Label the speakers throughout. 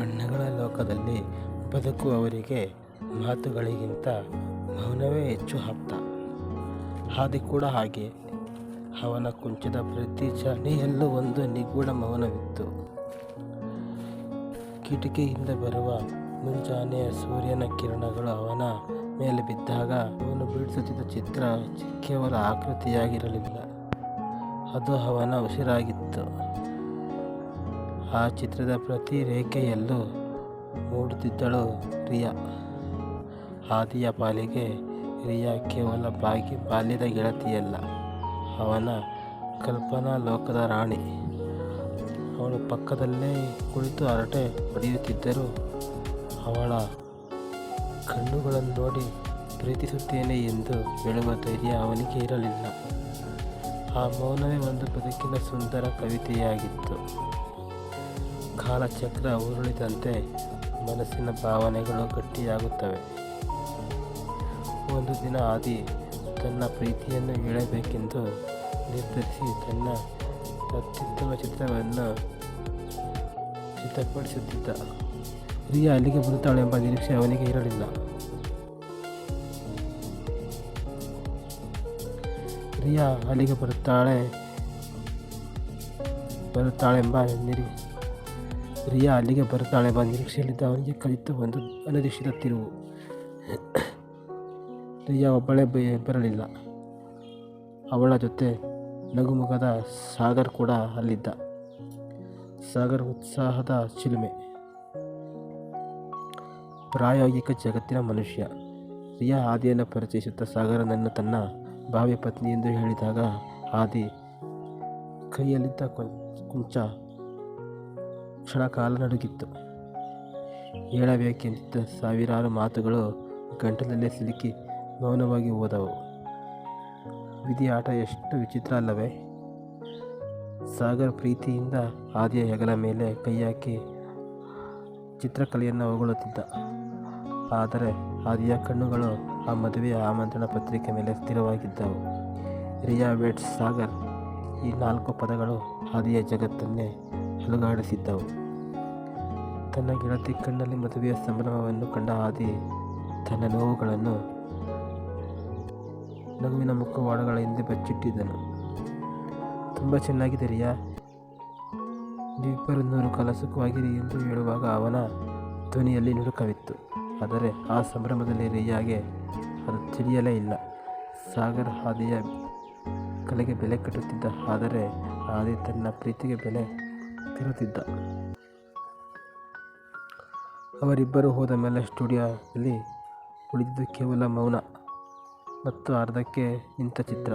Speaker 1: ಬಣ್ಣಗಳ ಲೋಕದಲ್ಲಿ ಬದುಕುವವರಿಗೆ ಮಾತುಗಳಿಗಿಂತ ಮೌನವೇ ಹೆಚ್ಚು ಆಪ್ತ. ಹಾದಿ ಕೂಡ ಹಾಗೆ. ಅವನ ಕುಂಚದ ಪ್ರತಿ ಚಣಿಯಲ್ಲೂ ಒಂದು ನಿಗೂಢ ಮೌನವಿತ್ತು. ಕಿಟಕಿಯಿಂದ ಬರುವ ಮುಂಜಾನೆಯ ಸೂರ್ಯನ ಕಿರಣಗಳು ಅವನ ಮೇಲೆ ಬಿದ್ದಾಗ ಅವನು ಬಿಡಿಸುತ್ತಿದ್ದ ಚಿತ್ರ ಕೇವಲ ಆಕೃತಿಯಾಗಿರಲಿಲ್ಲ, ಅದು ಅವನ ಉಸಿರಾಗಿತ್ತು. ಆ ಚಿತ್ರದ ಪ್ರತಿ ರೇಖೆಯಲ್ಲೂ ಮೂಡುತ್ತಿದ್ದಳು ರಿಯಾ. ಆದಿಯ ಪಾಲಿಗೆ ರಿಯಾ ಕೇವಲ ಬಾಲ್ಯದ ಗೆಳತಿಯಲ್ಲ, ಅವನ ಕಲ್ಪನಾ ಲೋಕದ ರಾಣಿ. ಅವಳು ಪಕ್ಕದಲ್ಲೇ ಕುಳಿತು ಹರಟೆ ಹೊಡೆಯುತ್ತಿದ್ದರೂ ಅವಳ ಕಣ್ಣುಗಳನ್ನು ನೋಡಿ ಪ್ರೀತಿಸುತ್ತೇನೆ ಎಂದು ಹೇಳುವ ಧೈರ್ಯ ಅವನಿಗೆ ಇರಲಿಲ್ಲ. ಆ ಮೌನವೇ ಒಂದು ಬದುಕಿನ ಸುಂದರ ಕವಿತೆಯಾಗಿತ್ತು. ಕಾಲಚಕ್ರ ಉರುಳಿದಂತೆ ಮನಸ್ಸಿನ ಭಾವನೆಗಳು ಗಟ್ಟಿಯಾಗುತ್ತವೆ. ಒಂದು ದಿನ ಆದಿ ತನ್ನ ಪ್ರೀತಿಯನ್ನು ಹೇಳಬೇಕೆಂದು ನಿರ್ಧರಿಸಿ ತನ್ನ ಅತ್ಯುತ್ತಮ ಚಿತ್ರವನ್ನು ಸಿದ್ಧಪಡಿಸುತ್ತಿದ್ದ. ರಿಯಾ ಅಲ್ಲಿಗೆ ಬರುತ್ತಾಳೆ ಎಂಬ ನಿರೀಕ್ಷೆ ಅವನಿಗೆ ಇರಲಿಲ್ಲ. ರಿಯಾ ಅಲ್ಲಿಗೆ ಬರುತ್ತಾಳೆಂಬ ನಿರೀಕ್ಷೆಯಲ್ಲಿದ್ದ ಅವನಿಗೆ ಕಲಿತು ಒಂದು ಅನಿರೀಕ್ಷಿತ ತಿರುವು. ರಿಯಾ ಒಬ್ಬಳೇ ಬರಲಿಲ್ಲ. ಅವಳ ಜೊತೆ ನಗುಮುಖದ ಸಾಗರ್ ಕೂಡ ಅಲ್ಲಿದ್ದ. ಸಾಗರ್ ಉತ್ಸಾಹದ ಚಿಲುಮೆ, ಪ್ರಾಯೋಗಿಕ ಜಗತ್ತಿನ ಮನುಷ್ಯ. ರಿಯಾ ಆದಿಯನ್ನು ಪರಿಚಯಿಸುತ್ತಾ ಸಾಗರನನ್ನು ತನ್ನ ಭಾವಿ ಪತ್ನಿ ಎಂದು ಹೇಳಿದಾಗ ಆದಿ ಕೈಯಲ್ಲಿದ್ದ ಕುಂಚ ಕ್ಷಣಕಾಲ ನಡುಗಿತ್ತು. ಹೇಳಬೇಕೆಂದಿದ್ದ ಸಾವಿರಾರು ಮಾತುಗಳು ಗಂಟಲಲ್ಲೇ ಸಿಲುಕಿ ಮೌನವಾಗಿ ಹೋದವು. ವಿಧಿ ಆಟ ಎಷ್ಟು ವಿಚಿತ್ರ ಅಲ್ಲವೇ? ಸಾಗರ್ ಪ್ರೀತಿಯಿಂದ ಆದಿಯ ಹೆಗಲ ಮೇಲೆ ಕೈ ಹಾಕಿ ಚಿತ್ರಕಲೆಯನ್ನು ಹೊಗಳುತ್ತಿದ್ದ. ಆದರೆ ಆದಿಯ ಕಣ್ಣುಗಳು ಆ ಮದುವೆಯ ಆಮಂತ್ರಣ ಪತ್ರಿಕೆ ಮೇಲೆ ಸ್ಥಿರವಾಗಿದ್ದವು. ರಿಯಾ ವೇಟ್ಸ್ ಸಾಗರ್, ಈ 4 ಪದಗಳು ಆದಿಯ ಜಗತ್ತನ್ನೇ ಅಲುಗಾಡಿಸಿದ್ದವು. ತನ್ನ ಗೆಳತಿ ಕಣ್ಣಲ್ಲಿ ಮದುವೆಯ ಸಂಭ್ರಮವನ್ನು ಕಂಡ ಆದಿ ತನ್ನ ನೋವುಗಳನ್ನು ನಗುವಿನ ಮುಖವಾಡಗಳ ಹಿಂದೆ ಬಚ್ಚಿಟ್ಟಿದ್ದನು. ತುಂಬ ಚೆನ್ನಾಗಿದೆ ರಿಯಾ, ನೀವಿಬ್ಬರು 100 ಕಾಲ ಸುಖವಾಗಿರಿ ಎಂದು ಹೇಳುವಾಗ ಅವನ ಧ್ವನಿಯಲ್ಲಿ ನುಡುಕವಿತ್ತು. ಆದರೆ ಆ ಸಂಭ್ರಮದಲ್ಲಿ ರಿಯಾಗೆ ಅದು ತಿಳಿಯಲೇ ಇಲ್ಲ. ಸಾಗರ್ ಆದಿಯ ಕಲೆಗೆ ಬೆಲೆ ಕಟ್ಟುತ್ತಿದ್ದ, ಆದರೆ ಆದಿ ತನ್ನ ಪ್ರೀತಿಗೆ ಬೆಲೆ ತಿರುತ್ತಿದ್ದ. ಅವರಿಬ್ಬರು ಹೋದ ಮೇಲೆ ಸ್ಟುಡಿಯೋದಲ್ಲಿ ಉಳಿದಿದ್ದು ಕೇವಲ ಮೌನ ಮತ್ತು ಅರ್ಧಕ್ಕೆ ನಿಂತ ಚಿತ್ರ.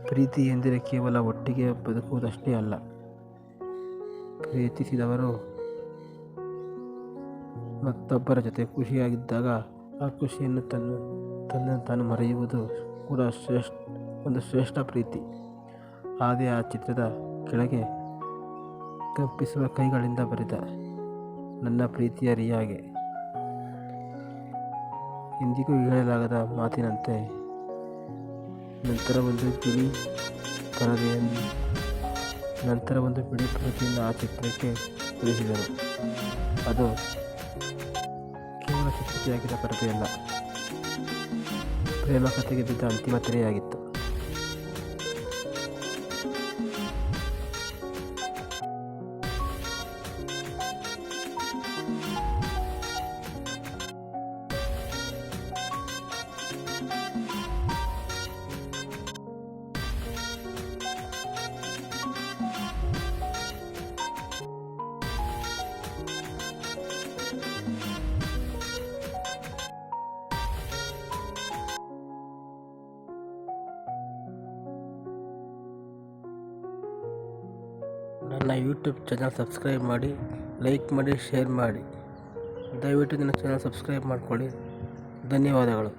Speaker 1: ಪ್ರೀತಿ ಎಂದರೆ ಕೇವಲ ಒಟ್ಟಿಗೆ ಬದುಕುವುದಷ್ಟೇ ಅಲ್ಲ. ಪ್ರೀತಿಸಿದವರು ಮತ್ತೊಬ್ಬರ ಜೊತೆ ಖುಷಿಯಾಗಿದ್ದಾಗ ಆ ಖುಷಿಯನ್ನು ತನ್ನನ್ನು ತಾನು ಮರೆಯುವುದು ಕೂಡ ಒಂದು ಶ್ರೇಷ್ಠ ಪ್ರೀತಿ. ಆದಿ ಆ ಚಿತ್ರದ ಕೆಳಗೆ ಕಂಪಿಸುವ ಕೈಗಳಿಂದ ಬರೆದ, ನನ್ನ ಪ್ರೀತಿಯ ರಿಯಾಗೆ. ಎಂದಿಗೂ ಹೇಳಲಾಗದ ಮಾತಿನಂತೆ ನಂತರ ಒಂದು ಬಿಳಿ ಪರದೆಯನ್ನು ಆ ಚಿತ್ರಕ್ಕೆ ಹೊಲಿಸಿದರು. ಅದು ಕೇವಲ ಚಿತ್ರತೆಯಾಗಿದ್ದ ಪರದೆಯಲ್ಲ, ಪ್ರೇಮ ಕಥೆಗೆ ಬಿದ್ದ ಅಂತಿಮ ತೆರೆಯಾಗಿತ್ತು. ನನ್ನ ಯೂಟ್ಯೂಬ್ ಚಾನಲ್ ಸಬ್ಸ್ಕ್ರೈಬ್ ಮಾಡಿ, ಲೈಕ್ ಮಾಡಿ, ಶೇರ್ ಮಾಡಿ. ದಯವಿಟ್ಟು ನನ್ನ ಚಾನಲ್ ಸಬ್ಸ್ಕ್ರೈಬ್ ಮಾಡಿಕೊಳ್ಳಿ. ಧನ್ಯವಾದಗಳು.